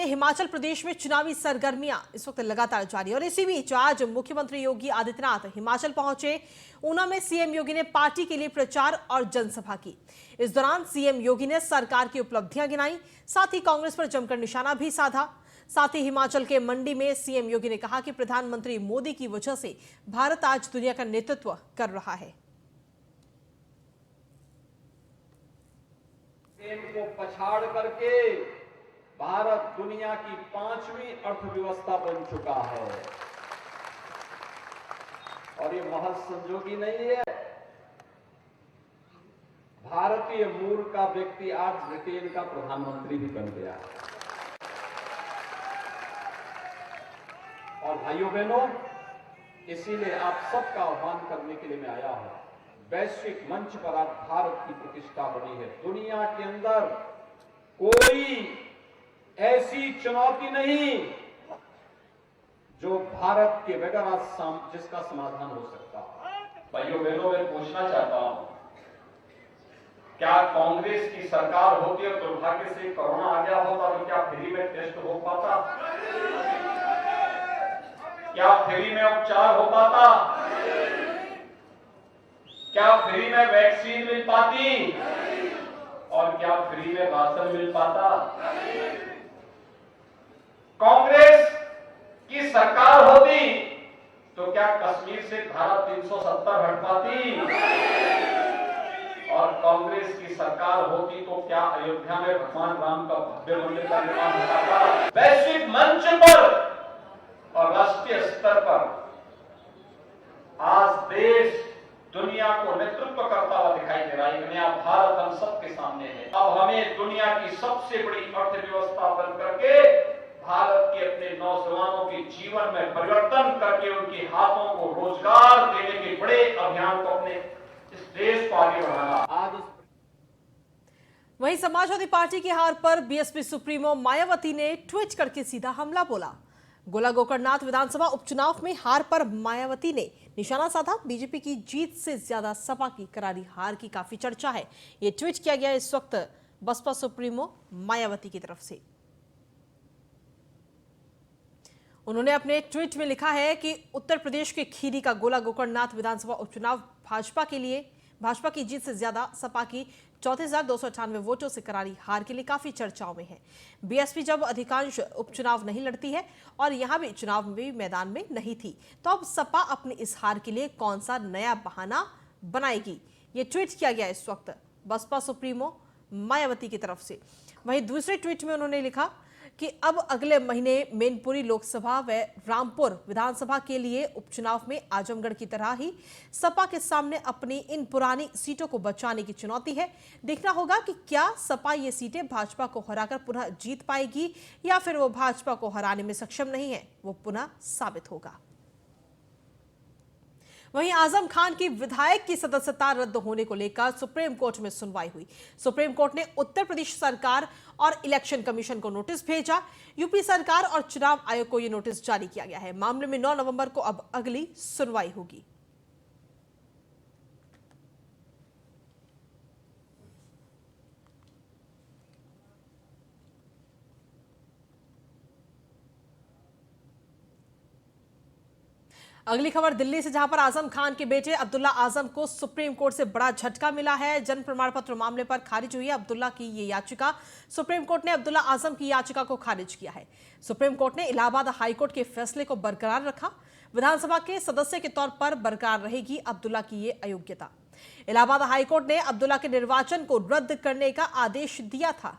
हिमाचल प्रदेश में चुनावी सरगर्मियां इस वक्त लगातार जारी और इसी बीच आज मुख्यमंत्री योगी आदित्यनाथ हिमाचल पहुंचे। ऊना में सीएम योगी ने पार्टी के लिए प्रचार और जनसभा की। इस दौरान सीएम योगी ने सरकार की उपलब्धियां गिनाई, साथ ही कांग्रेस पर जमकर निशाना भी साधा। साथ ही हिमाचल के मंडी में सीएम योगी ने कहा कि प्रधानमंत्री मोदी की वजह से भारत आज दुनिया का नेतृत्व कर रहा है। को पछाड़ करके भारत दुनिया की 5वीं अर्थव्यवस्था बन चुका है और ये महज संजोगी नहीं है। भारतीय मूल का व्यक्ति आज ब्रिटेन का प्रधानमंत्री भी बन गया है। और भाइयों बहनों, इसीलिए आप सबका आह्वान करने के लिए मैं आया हूं। वैश्विक मंच पर आज भारत की प्रतिष्ठा बनी है। दुनिया के अंदर कोई ऐसी चुनौती नहीं जो भारत के बगैर जिसका समाधान हो सकता। भाइयों बहनों, मैं पूछना चाहता हूं, क्या कांग्रेस की सरकार होती और दुर्भाग्य से कोरोना आ गया होता तो क्या फ्री में टेस्ट हो पाता? क्या फ्री में उपचार हो पाता? क्या फ्री में वैक्सीन मिल पाती? और क्या फ्री में राशन मिल पाता? कांग्रेस की सरकार होती तो क्या कश्मीर से धारा 370 हट पाती? और कांग्रेस की सरकार होती तो क्या अयोध्या में भगवान राम का भव्य मंदिर का निर्माण हो पाता? वैश्विक मंच पर और राष्ट्रीय स्तर पर आज देश दुनिया को नेतृत्व करता हुआ दिखाई दे रहा है। एक नया भारत हम सबके सामने है। अब हमें दुनिया की सबसे बड़ी अर्थव्यवस्था बन करके भारत के अपने नौजवानों के जीवन में परिवर्तन करके उनके हाथों को रोजगार देने के बड़े अभियान को अपने इस देश को आगे बढ़ाना। आज वहीं समाजवादी पार्टी की हार पर बीएसपी सुप्रीमो मायावती ने ट्वीट करके सीधा हमला बोला। गोला गोकर्णनाथ विधानसभा उपचुनाव में हार पर मायावती ने निशाना साधा। बीजेपी की जीत से ज्यादा सपा की करारी हार की काफी चर्चा है। ये ट्वीट किया गया इस वक्त बसपा सुप्रीमो मायावती की तरफ से। उन्होंने अपने ट्वीट में लिखा है कि उत्तर प्रदेश के खीरी का गोला गोकर्णनाथ विधानसभा उपचुनाव भाजपा की जीत से ज्यादा सपा की 34,298 वोटों से करारी हार के लिए काफी चर्चाओं में है। बीएसपी जब अधिकांश उपचुनाव नहीं लड़ती है और यहां भी चुनाव में मैदान में नहीं थी, तो अब सपा अपनी इस हार के लिए कौन सा नया बहाना बनाएगी? ये ट्वीट किया गया इस वक्त बसपा सुप्रीमो मायावती की तरफ से। वहीं दूसरे ट्वीट में उन्होंने लिखा कि अब अगले महीने मैनपुरी लोकसभा व रामपुर विधानसभा के लिए उपचुनाव में आजमगढ़ की तरह ही सपा के सामने अपनी इन पुरानी सीटों को बचाने की चुनौती है। देखना होगा कि क्या सपा ये सीटें भाजपा को हराकर पुनः जीत पाएगी या फिर वो भाजपा को हराने में सक्षम नहीं है, वो पुनः साबित होगा। वहीं आजम खान की विधायक की सदस्यता रद्द होने को लेकर सुप्रीम कोर्ट में सुनवाई हुई। सुप्रीम कोर्ट ने उत्तर प्रदेश सरकार और इलेक्शन कमीशन को नोटिस भेजा। यूपी सरकार और चुनाव आयोग को यह नोटिस जारी किया गया है। मामले में 9 नवंबर को अब अगली सुनवाई होगी। अगली खबर दिल्ली से, जहां पर आजम खान के बेटे अब्दुल्ला आजम को सुप्रीम कोर्ट से बड़ा झटका मिला है। जन्म प्रमाण पत्र मामले पर खारिज हुई है अब्दुल्ला की ये याचिका। सुप्रीम कोर्ट ने अब्दुल्ला आजम की याचिका को खारिज किया है। सुप्रीम कोर्ट ने इलाहाबाद हाईकोर्ट के फैसले को बरकरार रखा। विधानसभा के सदस्य के तौर पर बरकरार रहेगी अब्दुल्ला की ये अयोग्यता। इलाहाबाद हाईकोर्ट ने अब्दुल्ला के निर्वाचन को रद्द करने का आदेश दिया था।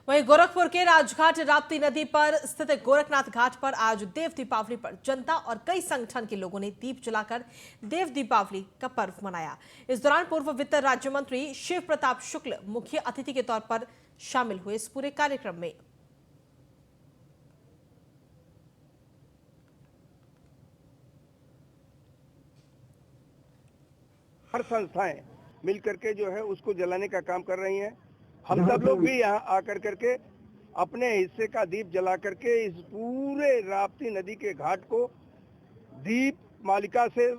वहीं गोरखपुर के राजघाट राप्ती नदी पर स्थित गोरखनाथ घाट पर आज देव दीपावली पर जनता और कई संगठन के लोगों ने दीप जलाकर देव दीपावली का पर्व मनाया। इस दौरान पूर्व वित्त राज्य मंत्री शिव प्रताप शुक्ल मुख्य अतिथि के तौर पर शामिल हुए इस पूरे कार्यक्रम में। हर संस्थाएं मिलकर के जो है उसको जलाने का काम कर रही हैं। हम सब लोग भी यहाँ आकर करके अपने हिस्से का दीप जला करके इस पूरे राप्ती नदी के घाट को दीप मालिका से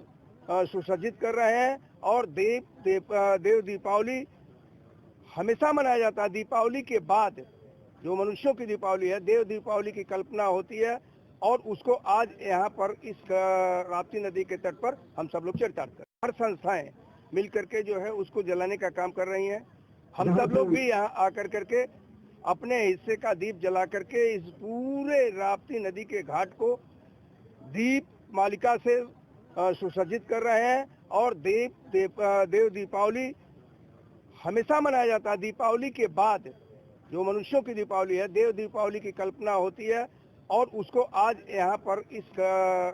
सुसज्जित कर रहे हैं और देव दीपावली हमेशा मनाया जाता है। दीपावली के बाद जो मनुष्यों की दीपावली है, देव दीपावली की कल्पना होती है और उसको आज यहाँ पर इस राप्ती नदी के तट पर हम सब लोग चर्चा करते हैं। हर संस्थाएं मिल करके जो है उसको जलाने का काम कर रही हैं। हम सब लोग भी यहाँ आकर करके अपने हिस्से का दीप जला करके इस पूरे राप्ती नदी के घाट को दीप मालिका से सुसज्जित कर रहे हैं और देव दीपावली हमेशा मनाया जाता है। दीपावली के बाद जो मनुष्यों की दीपावली है, देव दीपावली की कल्पना होती है और उसको आज यहाँ पर इस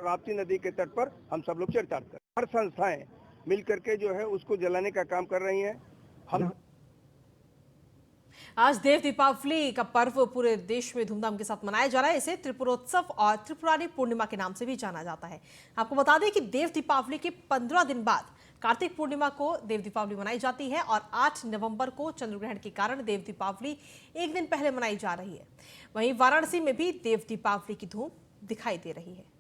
राप्ती नदी के तट पर हम सब लोग चर्चा करते हैं। हर संस्थाएं मिल करके जो है उसको जलाने का काम कर रही हैं। हम आज देव दीपावली का पर्व पूरे देश में धूमधाम के साथ मनाया जा रहा है। इसे त्रिपुरोत्सव और त्रिपुरारी पूर्णिमा के नाम से भी जाना जाता है। आपको बता दें कि देव दीपावली के 15 दिन बाद कार्तिक पूर्णिमा को देव दीपावली मनाई जाती है और 8 नवंबर को चंद्रग्रहण के कारण देव दीपावली एक दिन पहले मनाई जा रही है। वहीं वाराणसी में भी देव दीपावली की धूम दिखाई दे रही है।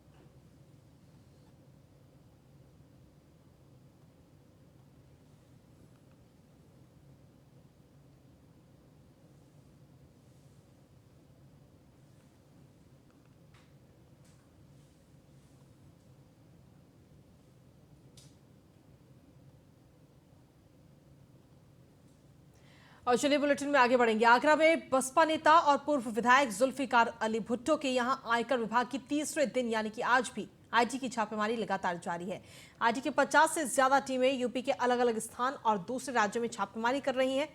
और चलिए बुलेटिन में आगे बढ़ेंगे। आगरा में बसपा नेता और पूर्व विधायक जुल्फिकार अली भुट्टो के यहां आयकर विभाग की तीसरे दिन यानी कि आज भी आईटी की छापेमारी लगातार जारी है। आईटी की 50 से ज्यादा टीमें यूपी के अलग अलग स्थान और दूसरे राज्यों में छापेमारी कर रही हैं।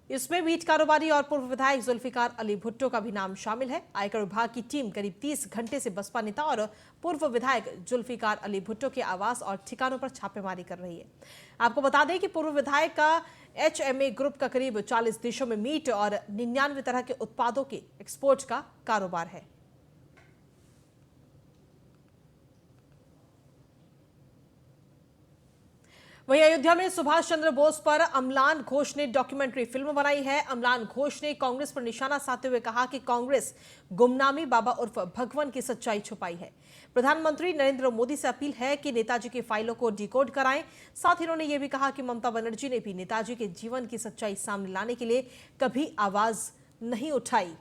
इसमें मीट कारोबारी और पूर्व विधायक जुल्फिकार अली भुट्टो का भी नाम शामिल है। आयकर विभाग की टीम करीब 30 घंटे से बसपा नेता और पूर्व विधायक जुल्फिकार अली भुट्टो के आवास और ठिकानों पर छापेमारी कर रही है। आपको बता दें कि पूर्व विधायक का एचएमए ग्रुप का करीब 40 देशों में मीट और 99 तरह के उत्पादों के एक्सपोर्ट का कारोबार है। वहीं अयोध्या में सुभाष चंद्र बोस पर अमलान घोष ने डॉक्यूमेंट्री फिल्म बनाई है। अमलान घोष ने कांग्रेस पर निशाना साधते हुए कहा कि कांग्रेस गुमनामी बाबा उर्फ भगवान की सच्चाई छुपाई है। प्रधानमंत्री नरेंद्र मोदी से अपील है कि नेताजी की फाइलों को डिकोड कराएं। साथ ही उन्होंने यह भी कहा कि ममता बनर्जी ने भी नेताजी के जीवन की सच्चाई सामने लाने के लिए कभी आवाज नहीं उठाई।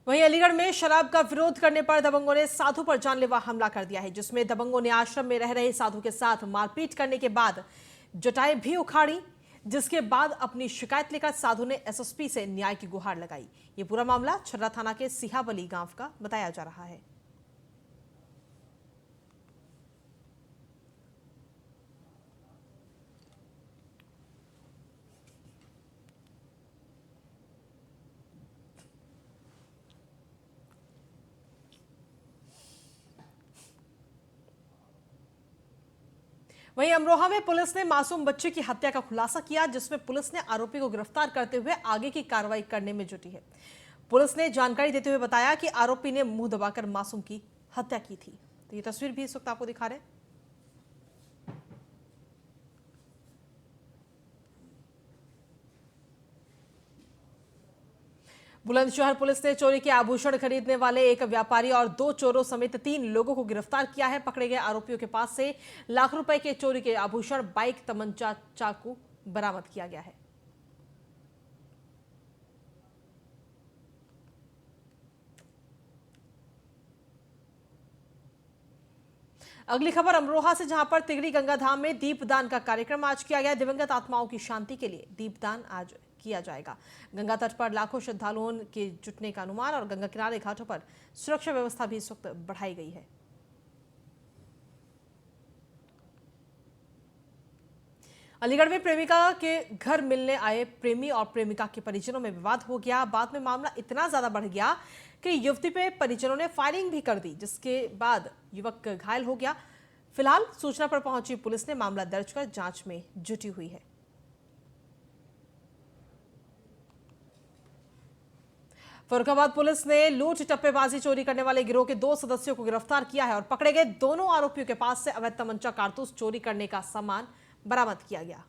वहीं अलीगढ़ में शराब का विरोध करने पर दबंगों ने साधु पर जानलेवा हमला कर दिया है, जिसमें दबंगों ने आश्रम में रह रहे साधु के साथ मारपीट करने के बाद जटाएं भी उखाड़ी। जिसके बाद अपनी शिकायत लेकर साधु ने एसएसपी से न्याय की गुहार लगाई। ये पूरा मामला छर्रा थाना के सिहाबली गांव का बताया जा रहा है। वहीं अमरोहा में पुलिस ने मासूम बच्चे की हत्या का खुलासा किया, जिसमें पुलिस ने आरोपी को गिरफ्तार करते हुए आगे की कार्रवाई करने में जुटी है। पुलिस ने जानकारी देते हुए बताया कि आरोपी ने मुंह दबाकर मासूम की हत्या की थी। तो ये तस्वीर भी इस वक्त आपको दिखा रहे हैं। बुलंदशहर पुलिस ने चोरी के आभूषण खरीदने वाले एक व्यापारी और 2 चोरों समेत 3 लोगों को गिरफ्तार किया है। पकड़े गए आरोपियों के पास से लाख रुपए के चोरी के आभूषण, बाइक, तमंचा, चाकू बरामद किया गया है। अगली खबर अमरोहा से, जहां पर तिगड़ी गंगा धाम में दीपदान का कार्यक्रम आज किया गया। दिवंगत आत्माओं की शांति के लिए दीपदान आज किया जाएगा। गंगा तट पर लाखों श्रद्धालुओं के जुटने का अनुमान और गंगा किनारे घाटों पर सुरक्षा व्यवस्था भी इस वक्त बढ़ाई गई है। अलीगढ़ में प्रेमिका के घर मिलने आए प्रेमी और प्रेमिका के परिजनों में विवाद हो गया। बाद में मामला इतना ज्यादा बढ़ गया कि युवती पे परिजनों ने फायरिंग भी कर दी, जिसके बाद युवक घायल हो गया। फिलहाल सूचना पर पहुंची पुलिस ने मामला दर्ज कर जांच में जुटी हुई है। फर्रुखाबाद पुलिस ने लूट टप्पेबाजी चोरी करने वाले गिरोह के 2 सदस्यों को गिरफ्तार किया है और पकड़े गए दोनों आरोपियों के पास से अवैध तमंचा कारतूस चोरी करने का सामान बरामद किया गया।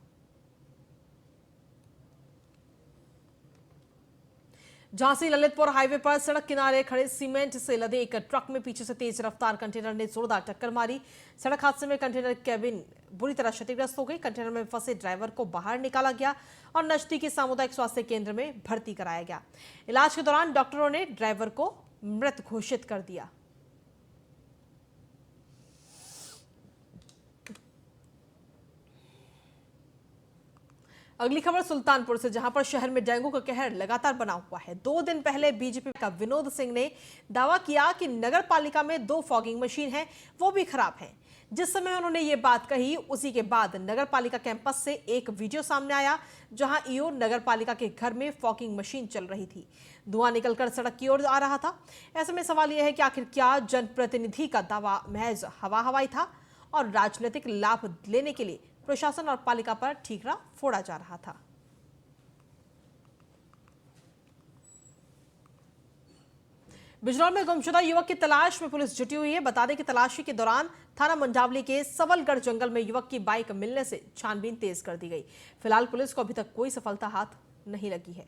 झांसी ललितपुर हाईवे पर सड़क किनारे खड़े सीमेंट से लदे एक ट्रक में पीछे से तेज रफ्तार कंटेनर ने जोरदार टक्कर मारी। सड़क हादसे में कंटेनर कैबिन बुरी तरह क्षतिग्रस्त हो गई। कंटेनर में फंसे ड्राइवर को बाहर निकाला गया और नजदीकी सामुदायिक स्वास्थ्य केंद्र में भर्ती कराया गया। इलाज के दौरान डॉक्टरों ने ड्राइवर को मृत घोषित कर दिया। अगली खबर सुल्तानपुर से, जहां पर शहर में डेंगू का कहर लगातार बना हुआ है। 2 दिन पहले बीजेपी का विनोद सिंह ने दावा किया कि नगर पालिका में 2 फॉगिंग मशीन हैं, वो भी खराब हैं। जिस समय उन्होंने ये बात कही, उसी के बाद नगर पालिका कैंपस से एक वीडियो सामने आया जहां ईओ नगर पालिका के घर में फॉगिंग मशीन चल रही थी। धुआं निकलकर सड़क की ओर आ रहा था। ऐसे में सवाल यह है कि आखिर क्या जनप्रतिनिधि का दावा महज हवा हवाई था और राजनीतिक लाभ लेने के लिए प्रशासन और पालिका पर ठीकरा फोड़ा जा रहा था। बिजनौर में गुमशुदा युवक की तलाश में पुलिस जुटी हुई है। बता दें कि तलाशी के दौरान थाना मंझावली के सवलगढ़ जंगल में युवक की बाइक मिलने से छानबीन तेज कर दी गई। फिलहाल पुलिस को अभी तक कोई सफलता हाथ नहीं लगी है।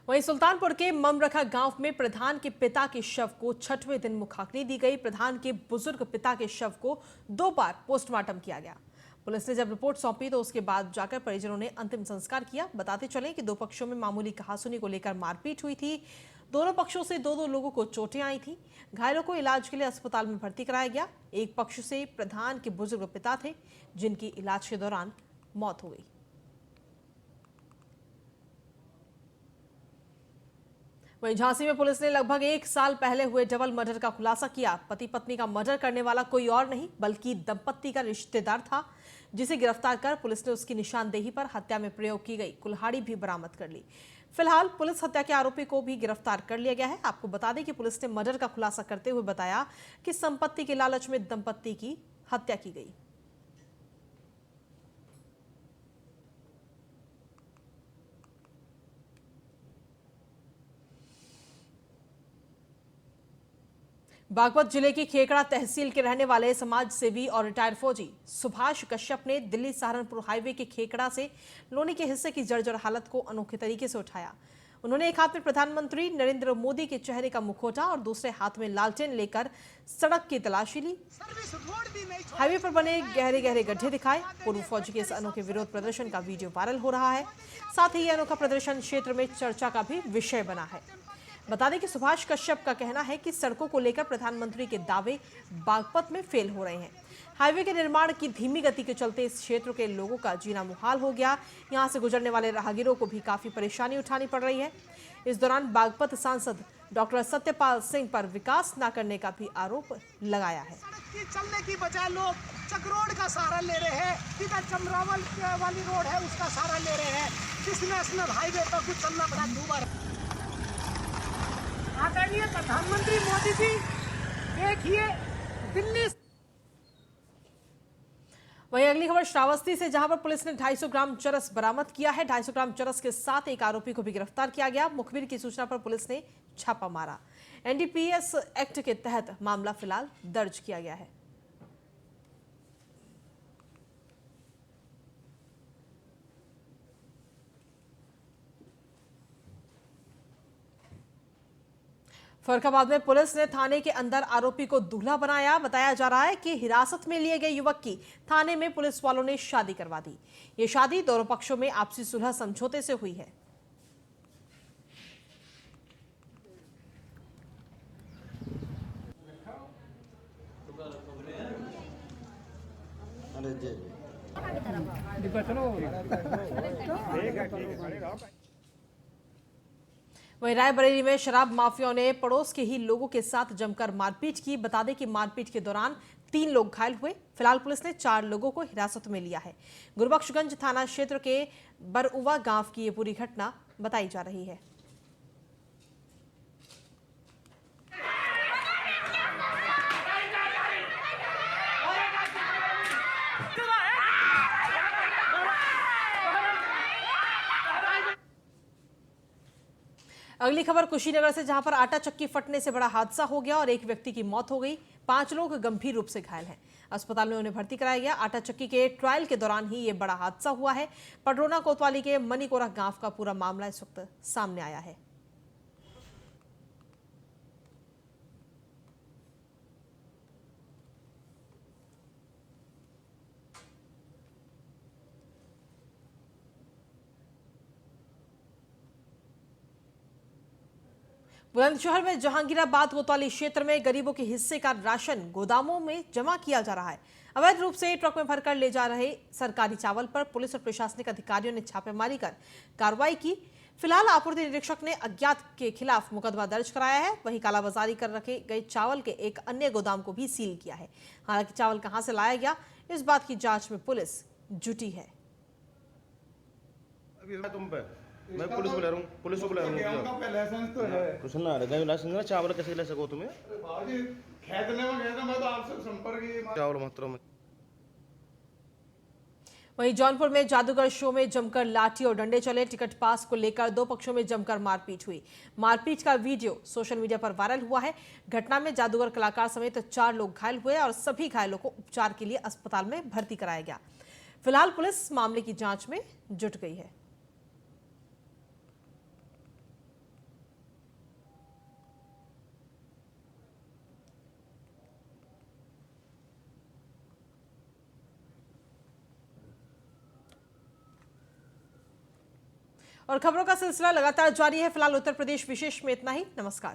वहीं सुल्तानपुर के ममरखा गांव में प्रधान के पिता के शव को 6वें दिन मुखाग्नि दी गई। प्रधान के बुजुर्ग पिता के शव को 2 बार पोस्टमार्टम किया गया। पुलिस ने जब रिपोर्ट सौंपी तो उसके बाद जाकर परिजनों ने अंतिम संस्कार किया। बताते चले कि 2 पक्षों में मामूली कहासुनी को लेकर मारपीट हुई थी। दोनों पक्षों से 2-2 लोगों को चोटें आई थी। घायलों को इलाज के लिए अस्पताल में भर्ती कराया गया। एक पक्ष से प्रधान के बुजुर्ग पिता थे, जिनकी इलाज के दौरान मौत हो गई। वहीं झांसी में पुलिस ने लगभग 1 साल पहले हुए डबल मर्डर का खुलासा किया। पति पत्नी का मर्डर करने वाला कोई और नहीं बल्कि दंपत्ति का रिश्तेदार था, जिसे गिरफ्तार कर पुलिस ने उसकी निशानदेही पर हत्या में प्रयोग की गई कुल्हाड़ी भी बरामद कर ली। फिलहाल पुलिस हत्या के आरोपी को भी गिरफ्तार कर लिया गया है। आपको बता दें कि पुलिस ने मर्डर का खुलासा करते हुए बताया कि संपत्ति के लालच में दंपत्ति की हत्या की गई। बागपत जिले की खेकड़ा तहसील के रहने वाले समाज सेवी और रिटायर्ड फौजी सुभाष कश्यप ने दिल्ली सहारनपुर हाईवे के खेकड़ा से लोनी के हिस्से की जर्जर हालत को अनोखे तरीके से उठाया। उन्होंने एक हाथ में प्रधानमंत्री नरेंद्र मोदी के चेहरे का मुखौटा और दूसरे हाथ में लालटेन लेकर सड़क की तलाशी ली। हाईवे पर बने गहरे गहरे गड्ढे दिखाए। पूर्व फौजी के इस अनोखे विरोध प्रदर्शन का वीडियो वायरल हो रहा है। साथ ही यह अनोखा प्रदर्शन क्षेत्र में चर्चा का भी विषय बना है। बता दें कि सुभाष कश्यप का कहना है कि सड़कों को लेकर प्रधानमंत्री के दावे बागपत में फेल हो रहे हैं। हाईवे के निर्माण की धीमी गति के चलते इस क्षेत्र के लोगों का जीना मुहाल हो गया। यहां से गुजरने वाले राहगीरों को भी काफी परेशानी उठानी पड़ रही है। इस दौरान बागपत सांसद डॉक्टर सत्यपाल सिंह पर विकास न करने का भी आरोप लगाया है। चलने की बजाय लोग चक रोड का सहारा ले रहे हैं, चमरावल वाली रोड है उसका सहारा ले रहे हैं। किस नेशनल हाईवे पर कुछ चलना बड़ा दूभर है। आदरणीय प्रधानमंत्री मोदी जी, देखिए दिल्ली। वहीं अगली खबर श्रावस्ती से, जहां पर पुलिस ने 250 ग्राम चरस बरामद किया है। 250 ग्राम चरस के साथ एक आरोपी को भी गिरफ्तार किया गया। मुखबिर की सूचना पर पुलिस ने छापा मारा। एनडीपीएस एक्ट के तहत मामला फिलहाल दर्ज किया गया है। फर्रुखाबाद में पुलिस ने थाने के अंदर आरोपी को दूल्हा बनाया। बताया जा रहा है कि हिरासत में लिए गए युवक की थाने में पुलिस वालों ने शादी करवा दी। ये शादी दोनों पक्षों में आपसी सुलह समझौते से हुई है। वहीं रायबरेली में शराब माफियाओं ने पड़ोस के ही लोगों के साथ जमकर मारपीट की। बता दें कि मारपीट के दौरान 3 लोग घायल हुए। फिलहाल पुलिस ने 4 लोगों को हिरासत में लिया है। गुरबख्शगंज थाना क्षेत्र के बरउवा गांव की ये पूरी घटना बताई जा रही है। अगली खबर कुशीनगर से, जहां पर आटा चक्की फटने से बड़ा हादसा हो गया और एक व्यक्ति की मौत हो गई। 5 लोग गंभीर रूप से घायल हैं। अस्पताल में उन्हें भर्ती कराया गया। आटा चक्की के ट्रायल के दौरान ही यह बड़ा हादसा हुआ है। पडरोना कोतवाली के मनीकोरा गांव का पूरा मामला इस वक्त सामने आया है। बुलंदशहर में जहांगीराबाद कोतवाली क्षेत्र में गरीबों के हिस्से का राशन गोदामों में जमा किया जा रहा है। अवैध रूप से ट्रक में भरकर ले जा रहे सरकारी चावल पर पुलिस और प्रशासनिक अधिकारियों ने छापेमारी कर कार्रवाई की। फिलहाल आपूर्ति निरीक्षक ने अज्ञात के खिलाफ मुकदमा दर्ज कराया है। वहीं कालाबाजारी कर रखे गए चावल के एक अन्य गोदाम को भी सील किया है। हालांकि चावल कहां से लाया गया, इस बात की जांच में पुलिस जुटी है। मैं पुलिस को ले रहा हूँ, पुलिस को ले रहा हूँ। लाइसेंस तो है, कुछ ना रहा लाइसेंस ना, चावल कैसे ले सको तुम्हें? बाबूजी खेतने में गया था, मैं तो आपसे संपर्क ही चावल मात्रा में। वहीं जौनपुर में जादूगर शो में जमकर लाठी और डंडे चले। टिकट पास को लेकर 2 पक्षों में जमकर मारपीट हुई। मारपीट का वीडियो सोशल मीडिया पर वायरल हुआ है। घटना में जादूगर कलाकार समेत 4 लोग घायल हुए और सभी घायलों को उपचार के लिए अस्पताल में भर्ती कराया गया। फिलहाल पुलिस मामले की जांच में जुट गई है। और खबरों का सिलसिला लगातार जारी है। फिलहाल उत्तर प्रदेश विशेष में इतना ही। नमस्कार।